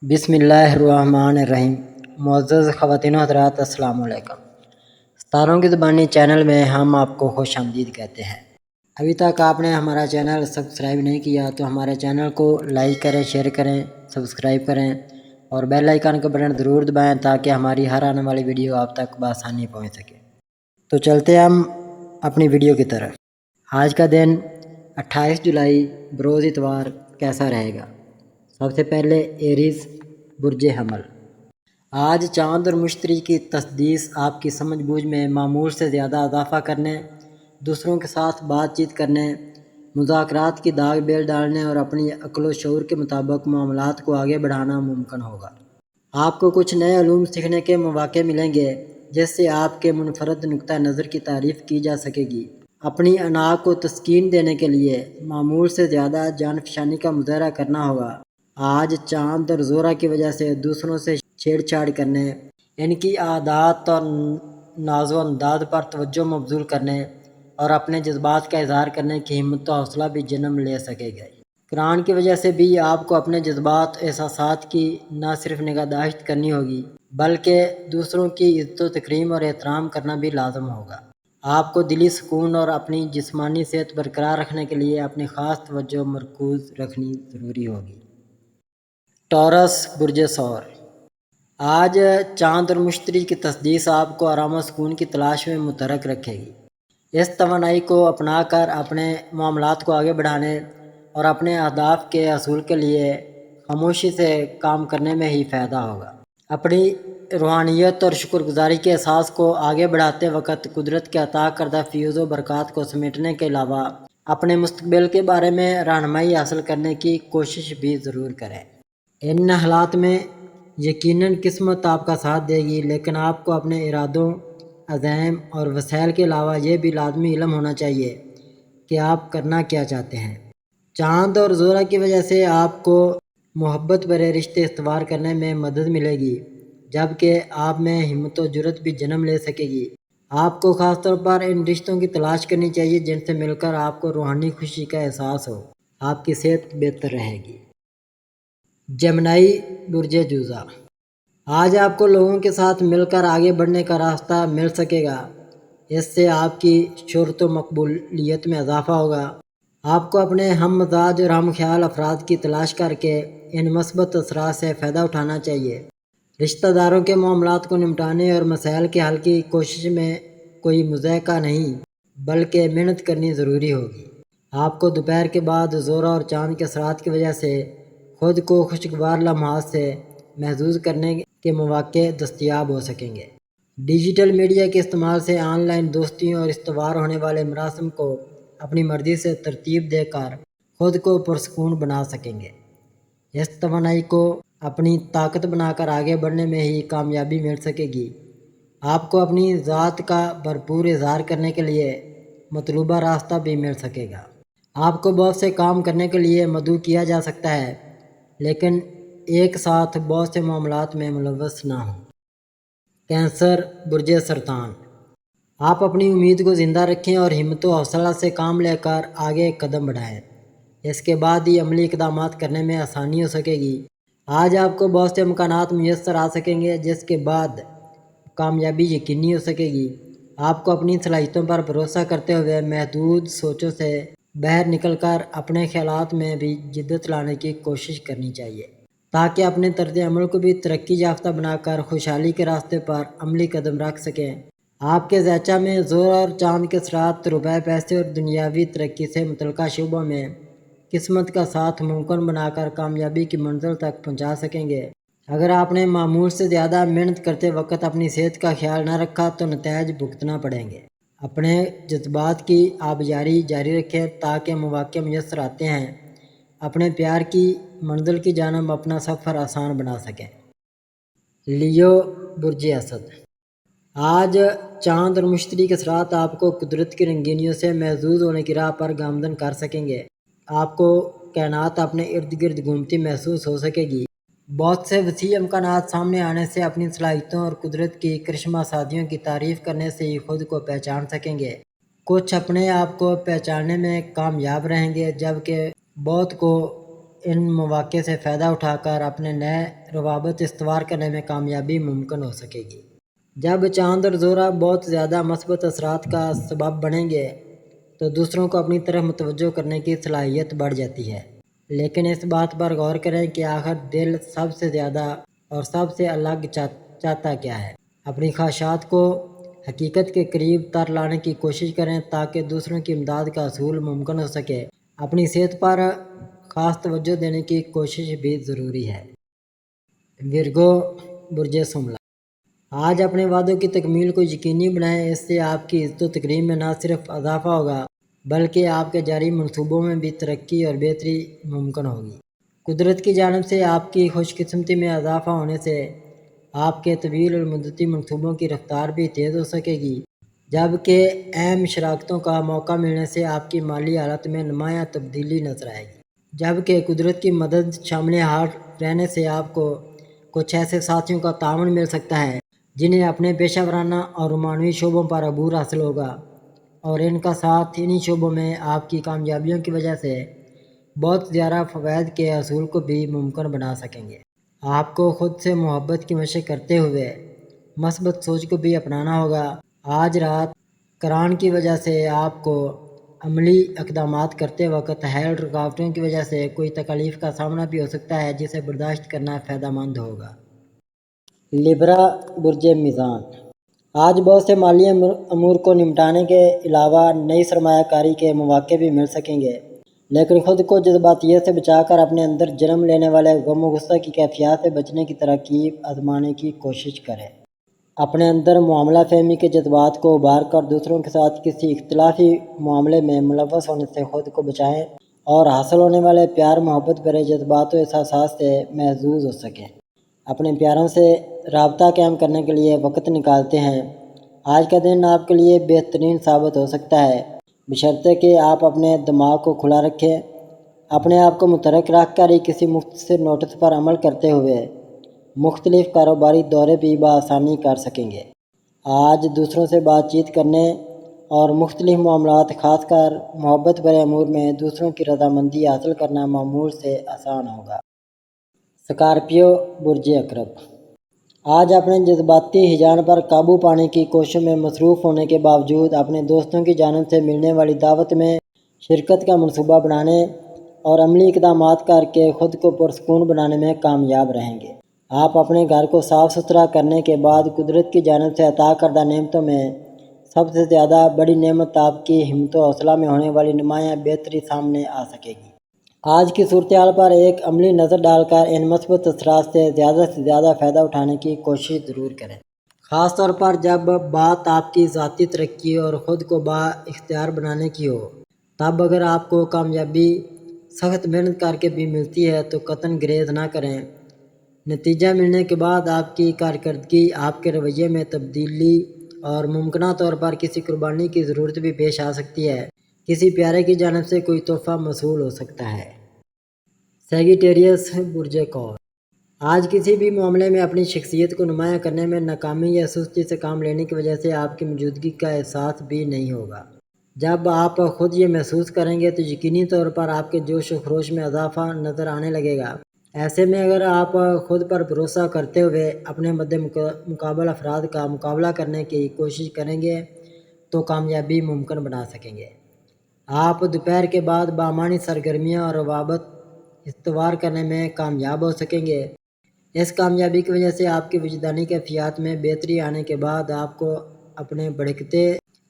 بسم اللہ الرحمن الرحیم۔ معزز خواتین و حضرات، السلام علیکم۔ ستاروں کی زبانی چینل میں ہم آپ کو خوش آمدید کہتے ہیں۔ ابھی تک آپ نے ہمارا چینل سبسکرائب نہیں کیا تو ہمارے چینل کو لائک کریں، شیئر کریں، سبسکرائب کریں اور بیل آئیکن کا بٹن ضرور دبائیں تاکہ ہماری ہر آنے والی ویڈیو آپ تک بآسانی پہنچ سکے۔ تو چلتے ہم اپنی ویڈیو کی طرف۔ آج کا دن 28 جولائی بروز اتوار کیسا رہے گا؟ سب سے پہلے ایریز برج حمل۔ آج چاند اور مشتری کی تسدیس آپ کی سمجھ بوجھ میں معمول سے زیادہ اضافہ کرنے، دوسروں کے ساتھ بات چیت کرنے، مذاکرات کی داغ بیل ڈالنے اور اپنی عقل و شعور کے مطابق معاملات کو آگے بڑھانا ممکن ہوگا۔ آپ کو کچھ نئے علوم سیکھنے کے مواقع ملیں گے جس سے آپ کے منفرد نقطہ نظر کی تعریف کی جا سکے گی۔ اپنی انا کو تسکین دینے کے لیے معمول سے زیادہ جان فشانی کا مظاہرہ کرنا ہوگا۔ آج چاند اور زہرہ کی وجہ سے دوسروں سے چھیڑ چھاڑ کرنے، ان کی عادات اور ناز و انداز پر توجہ مبذول کرنے اور اپنے جذبات کا اظہار کرنے کی ہمت و حوصلہ بھی جنم لے سکے گا۔ قرآن کی وجہ سے بھی آپ کو اپنے جذبات احساسات کی نہ صرف نگہداشت کرنی ہوگی بلکہ دوسروں کی عزت و تکریم اور احترام کرنا بھی لازم ہوگا۔ آپ کو دلی سکون اور اپنی جسمانی صحت برقرار رکھنے کے لیے اپنی خاص توجہ مرکوز رکھنی ضروری ہوگی۔ ٹورس برج ثور۔ آج چاند اور مشتری کی تسدیس آپ کو آرام و سکون کی تلاش میں متحرک رکھے گی۔ اس توانائی کو اپنا کر اپنے معاملات کو آگے بڑھانے اور اپنے اہداف کے حصول کے لیے خاموشی سے کام کرنے میں ہی فائدہ ہوگا۔ اپنی روحانیت اور شکر گزاری کے احساس کو آگے بڑھاتے وقت قدرت کے عطا کردہ فیوز و برکات کو سمیٹنے کے علاوہ اپنے مستقبل کے بارے میں رہنمائی حاصل کرنے کی کوشش بھی ضرور کریں۔ ان حالات میں یقیناً قسمت آپ کا ساتھ دے گی، لیکن آپ کو اپنے ارادوں، عزائم اور وسائل کے علاوہ یہ بھی لازمی علم ہونا چاہیے کہ آپ کرنا کیا چاہتے ہیں۔ چاند اور زہرہ کی وجہ سے آپ کو محبت بھرے رشتے استوار کرنے میں مدد ملے گی، جبکہ آپ میں ہمت و جرأت بھی جنم لے سکے گی۔ آپ کو خاص طور پر ان رشتوں کی تلاش کرنی چاہیے جن سے مل کر آپ کو روحانی خوشی کا احساس ہو۔ آپ کی صحت بہتر رہے گی۔ جمنائی برج جوزہ۔ آج آپ کو لوگوں کے ساتھ مل کر آگے بڑھنے کا راستہ مل سکے گا۔ اس سے آپ کی شہرت و مقبولیت میں اضافہ ہوگا۔ آپ کو اپنے ہم مزاج اور ہم خیال افراد کی تلاش کر کے ان مثبت اثرات سے فائدہ اٹھانا چاہیے۔ رشتہ داروں کے معاملات کو نمٹانے اور مسائل کے حل کی کوشش میں کوئی مضحکہ نہیں بلکہ محنت کرنی ضروری ہوگی۔ آپ کو دوپہر کے بعد زہرہ اور چاند کے اثرات کی وجہ سے خود کو خوشگوار لمحات سے محظوظ کرنے کے مواقع دستیاب ہو سکیں گے۔ ڈیجیٹل میڈیا کے استعمال سے آن لائن دوستیوں اور استوار ہونے والے مراسم کو اپنی مرضی سے ترتیب دے کر خود کو پرسکون بنا سکیں گے۔ اس توانائی کو اپنی طاقت بنا کر آگے بڑھنے میں ہی کامیابی مل سکے گی۔ آپ کو اپنی ذات کا بھرپور اظہار کرنے کے لیے مطلوبہ راستہ بھی مل سکے گا۔ آپ کو بہت سے کام کرنے کے لیے مدعو کیا جا سکتا ہے لیکن ایک ساتھ بہت سے معاملات میں ملوث نہ ہوں۔ کینسر برج سرطان۔ آپ اپنی امید کو زندہ رکھیں اور ہمت و حوصلہ سے کام لے کر آگے ایک قدم بڑھائیں۔ اس کے بعد ہی عملی اقدامات کرنے میں آسانی ہو سکے گی۔ آج آپ کو بہت سے امکانات میسر آ سکیں گے جس کے بعد کامیابی یقینی ہو سکے گی۔ آپ کو اپنی صلاحیتوں پر بھروسہ کرتے ہوئے محدود سوچوں سے باہر نکل کر اپنے خیالات میں بھی جدت لانے کی کوشش کرنی چاہیے تاکہ اپنے طرز عمل کو بھی ترقی یافتہ بنا کر خوشحالی کے راستے پر عملی قدم رکھ سکیں۔ آپ کے ذیچہ میں زہرہ اور چاند کے اثرات روپے پیسے اور دنیاوی ترقی سے متعلقہ شعبوں میں قسمت کا ساتھ ممکن بنا کر کامیابی کی منزل تک پہنچا سکیں گے۔ اگر آپ نے معمول سے زیادہ محنت کرتے وقت اپنی صحت کا خیال نہ رکھا تو نتائج بھگتنا پڑیں گے۔ اپنے جذبات کی آبیاری جاری رکھیں تاکہ مواقع میسر آتے ہیں اپنے پیار کی منزل کی جانب اپنا سفر آسان بنا سکیں۔ لیو برج اسد۔ آج چاند اور مشتری کے اثرات آپ کو قدرت کی رنگینیوں سے محظوظ ہونے کی راہ پر گامزن کر سکیں گے۔ آپ کو کائنات اپنے ارد گرد گھومتی محسوس ہو سکے گی۔ بہت سے وسیع امکانات سامنے آنے سے اپنی صلاحیتوں اور قدرت کی کرشمہ سازیوں کی تعریف کرنے سے ہی خود کو پہچان سکیں گے۔ کچھ اپنے آپ کو پہچاننے میں کامیاب رہیں گے جبکہ بہت کو ان مواقع سے فائدہ اٹھا کر اپنے نئے روابط استوار کرنے میں کامیابی ممکن ہو سکے گی۔ جب چاند اور زہرہ بہت زیادہ مثبت اثرات کا سبب بنیں گے تو دوسروں کو اپنی طرف متوجہ کرنے کی صلاحیت بڑھ جاتی ہے، لیکن اس بات پر غور کریں کہ آخر دل سب سے زیادہ اور سب سے الگ چاہتا کیا ہے۔ اپنی خواہشات کو حقیقت کے قریب تر لانے کی کوشش کریں تاکہ دوسروں کی امداد کا حصول ممکن ہو سکے۔ اپنی صحت پر خاص توجہ دینے کی کوشش بھی ضروری ہے۔ ورگو برج سملہ، آج اپنے وعدوں کی تکمیل کو یقینی بنائیں، اس سے آپ کی عزت و تکریم میں نہ صرف اضافہ ہوگا بلکہ آپ کے جاری منصوبوں میں بھی ترقی اور بہتری ممکن ہوگی۔ قدرت کی جانب سے آپ کی خوش قسمتی میں اضافہ ہونے سے آپ کے طویل اور مدتی منصوبوں کی رفتار بھی تیز ہو سکے گی، جبکہ اہم شراکتوں کا موقع ملنے سے آپ کی مالی حالت میں نمایاں تبدیلی نظر آئے گی، جبکہ قدرت کی مدد شامل حال رہنے سے آپ کو کچھ ایسے ساتھیوں کا تعاون مل سکتا ہے جنہیں اپنے پیشہ ورانہ اور رومانوی شعبوں پر عبور حاصل ہوگا، اور ان کا ساتھ انہی شعبوں میں آپ کی کامیابیوں کی وجہ سے بہت زیادہ فوائد کے حصول کو بھی ممکن بنا سکیں گے۔ آپ کو خود سے محبت کی مشق کرتے ہوئے مثبت سوچ کو بھی اپنانا ہوگا۔ آج رات کران کی وجہ سے آپ کو عملی اقدامات کرتے وقت حائل رکاوٹوں کی وجہ سے کوئی تکلیف کا سامنا بھی ہو سکتا ہے، جسے برداشت کرنا فائدہ مند ہوگا۔ لیبرا برج میزان، آج بہت سے مالی امور کو نمٹانے کے علاوہ نئی سرمایہ کاری کے مواقع بھی مل سکیں گے، لیکن خود کو جذباتیت سے بچا کر اپنے اندر جنم لینے والے غم و غصہ کی کیفیات سے بچنے کی ترکیب آزمانے کی کوشش کریں۔ اپنے اندر معاملہ فہمی کے جذبات کو ابھار کر دوسروں کے ساتھ کسی اختلافی معاملے میں ملوث ہونے سے خود کو بچائیں اور حاصل ہونے والے پیار محبت بھرے جذبات و احساسات سے محظوظ ہو سکیں۔ اپنے پیاروں سے رابطہ قائم کرنے کے لیے وقت نکالتے ہیں۔ آج کا دن آپ کے لیے بہترین ثابت ہو سکتا ہے، بشرطے کہ آپ اپنے دماغ کو کھلا رکھیں۔ اپنے آپ کو متحرک رکھ کر ہی کسی مختصر نوٹس پر عمل کرتے ہوئے مختلف کاروباری دورے بھی بآسانی کر سکیں گے۔ آج دوسروں سے بات چیت کرنے اور مختلف معاملات، خاص کر محبت بھرے امور میں دوسروں کی رضامندی حاصل کرنا معمول سے آسان ہوگا۔ اسکارپیو برج عقرب، آج اپنے جذباتی ہیجان پر قابو پانے کی کوششوں میں مصروف ہونے کے باوجود اپنے دوستوں کی جانب سے ملنے والی دعوت میں شرکت کا منصوبہ بنانے اور عملی اقدامات کر کے خود کو پرسکون بنانے میں کامیاب رہیں گے۔ آپ اپنے گھر کو صاف ستھرا کرنے کے بعد قدرت کی جانب سے عطا کردہ نعمتوں میں سب سے زیادہ بڑی نعمت آپ کی ہمت و حوصلہ میں ہونے والی نمایاں بہتری سامنے آ سکے گی۔ آج کی صورتحال پر ایک عملی نظر ڈال کر ان مثبت اثرات سے زیادہ فائدہ اٹھانے کی کوشش ضرور کریں، خاص طور پر جب بات آپ کی ذاتی ترقی اور خود کو با اختیار بنانے کی ہو۔ تب اگر آپ کو کامیابی سخت محنت کر کے بھی ملتی ہے تو قطعاً گریز نہ کریں۔ نتیجہ ملنے کے بعد آپ کی کارکردگی، آپ کے رویے میں تبدیلی اور ممکنہ طور پر کسی قربانی کی ضرورت بھی پیش آ سکتی ہے۔ کسی پیارے کی جانب سے کوئی تحفہ موصول ہو سکتا ہے۔ سیگیٹیریس برج قوس، آج کسی بھی معاملے میں اپنی شخصیت کو نمایاں کرنے میں ناکامی یا سستی سے کام لینے کی وجہ سے آپ کی موجودگی کا احساس بھی نہیں ہوگا۔ جب آپ خود یہ محسوس کریں گے تو یقینی طور پر آپ کے جوش و خروش میں اضافہ نظر آنے لگے گا۔ ایسے میں اگر آپ خود پر بھروسہ کرتے ہوئے اپنے مد مقابل افراد کا مقابلہ کرنے کی کوشش کریں گے تو کامیابی ممکن بنا سکیں گے۔ آپ دوپہر کے بعد بامعنی سرگرمیاں اور روابط استوار کرنے میں کامیاب ہو سکیں گے۔ اس کامیابی کی وجہ سے آپ کی وجدانی کیفیات میں بہتری آنے کے بعد آپ کو اپنے بھڑکتے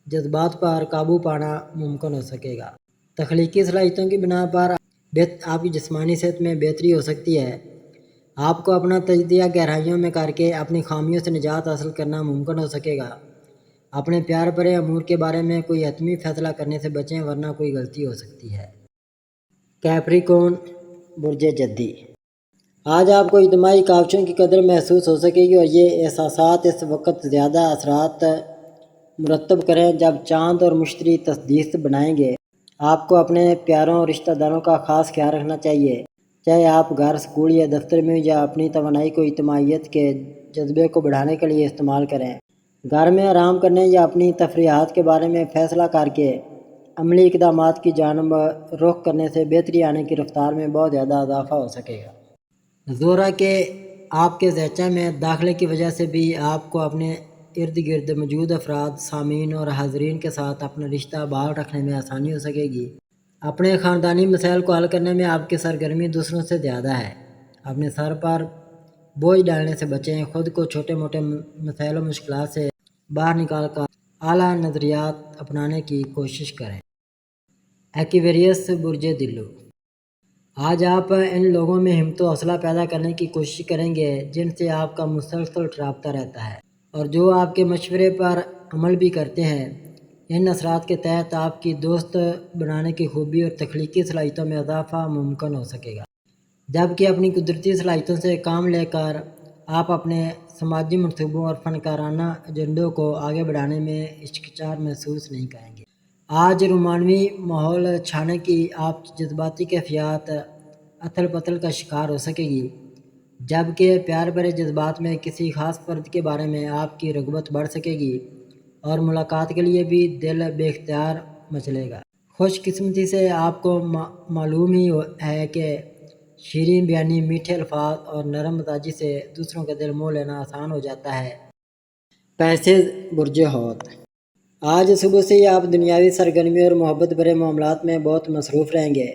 جذبات پر قابو پانا ممکن ہو سکے گا۔ تخلیقی صلاحیتوں کی بنا پر آپ کی جسمانی صحت میں بہتری ہو سکتی ہے۔ آپ کو اپنا تجزیہ گہرائیوں میں کر کے اپنی خامیوں سے نجات حاصل کرنا ممکن ہو سکے گا۔ اپنے پیار بھرے امور کے بارے میں کوئی حتمی فیصلہ کرنے سے بچیں ورنہ کوئی غلطی ہو سکتی ہے۔ کیپریکون برج جدی، آج آپ کو اجتماعی کاوشوں کی قدر محسوس ہو سکے گی اور یہ احساسات اس وقت زیادہ اثرات مرتب کریں جب چاند اور مشتری تصدیق بنائیں گے۔ آپ کو اپنے پیاروں اور رشتہ داروں کا خاص خیال رکھنا چاہیے، چاہے آپ گھر، اسکول یا دفتر میں یا اپنی توانائی کو اجتماعیت کے جذبے کو بڑھانے کے لیے استعمال کریں۔ گھر میں آرام کرنے یا اپنی تفریحات کے بارے میں فیصلہ کر کے عملی اقدامات کی جانب رخ کرنے سے بہتری آنے کی رفتار میں بہت زیادہ اضافہ ہو سکے گا۔ ظہور کہ آپ کے ذہن میں داخلے کی وجہ سے بھی آپ کو اپنے ارد گرد موجود افراد، سامعین اور حاضرین کے ساتھ اپنا رشتہ بحال رکھنے میں آسانی ہو سکے گی۔ اپنے خاندانی مسائل کو حل کرنے میں آپ کی سرگرمی دوسروں سے زیادہ ہے۔ اپنے سر پر بوجھ ڈالنے سے بچیں، خود کو چھوٹے موٹے مسائل و مشکلات سے باہر نکال کر اعلیٰ نظریات اپنانے کی کوشش کریں۔ ایکویریس برج دلو، آج آپ ان لوگوں میں ہمت و حوصلہ پیدا کرنے کی کوشش کریں گے جن سے آپ کا مسلسل رابطہ رہتا ہے اور جو آپ کے مشورے پر عمل بھی کرتے ہیں۔ ان اثرات کے تحت آپ کی دوست بنانے کی خوبی اور تخلیقی صلاحیتوں میں اضافہ ممکن ہو سکے گا، جبکہ اپنی قدرتی صلاحیتوں سے کام لے کر آپ اپنے سماجی منصوبوں اور فنکارانہ ایجنڈوں کو آگے بڑھانے میں ہچکچاہٹ محسوس نہیں کریں گے۔ آج رومانوی ماحول چھانے کی آپ کی جذباتی کیفیات اتھل پتھل کا شکار ہو سکے گی، جبکہ پیار بھرے جذبات میں کسی خاص فرد کے بارے میں آپ کی رغبت بڑھ سکے گی اور ملاقات کے لیے بھی دل بے اختیار مچلے گا۔ خوش قسمتی سے آپ کو معلوم ہی ہے کہ شیریں بیانی، میٹھے الفاظ اور نرم مزاجی سے دوسروں کا دل موہ لینا آسان ہو جاتا ہے۔ پیسے برج حوت، آج صبح سے ہی آپ دنیاوی سرگرمی اور محبت بھرے معاملات میں بہت مصروف رہیں گے۔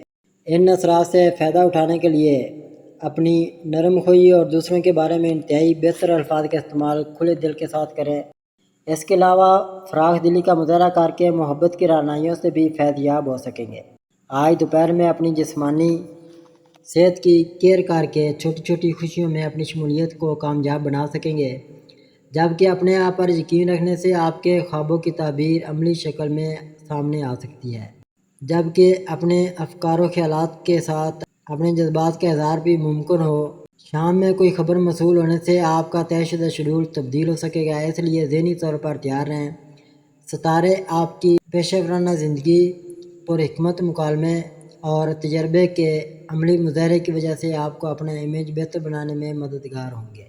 ان اثرات سے فائدہ اٹھانے کے لیے اپنی نرم خوئی اور دوسروں کے بارے میں انتہائی بہتر الفاظ کا استعمال کھلے دل کے ساتھ کریں۔ اس کے علاوہ فراخ دلی کا مظاہرہ کر کے محبت کی رہنمائیوں سے بھی فیض یاب ہو سکیں گے۔ آج دوپہر میں اپنی جسمانی صحت کی کیئر کر کے چھوٹی چھوٹی خوشیوں میں اپنی شمولیت کو کامیاب بنا سکیں گے، جبکہ اپنے آپ پر یقین رکھنے سے آپ کے خوابوں کی تعبیر عملی شکل میں سامنے آ سکتی ہے، جبکہ اپنے افکار و خیالات کے ساتھ اپنے جذبات کا اظہار بھی ممکن ہو۔ شام میں کوئی خبر موصول ہونے سے آپ کا طے شدہ شیڈول تبدیل ہو سکے گا، اس لیے ذہنی طور پر تیار رہیں۔ ستارے آپ کی پیشہ ورانہ زندگی پر حکمت مکالمے اور تجربے کے عملی مظاہرے کی وجہ سے آپ کو اپنا امیج بہتر بنانے میں مددگار ہوں گے۔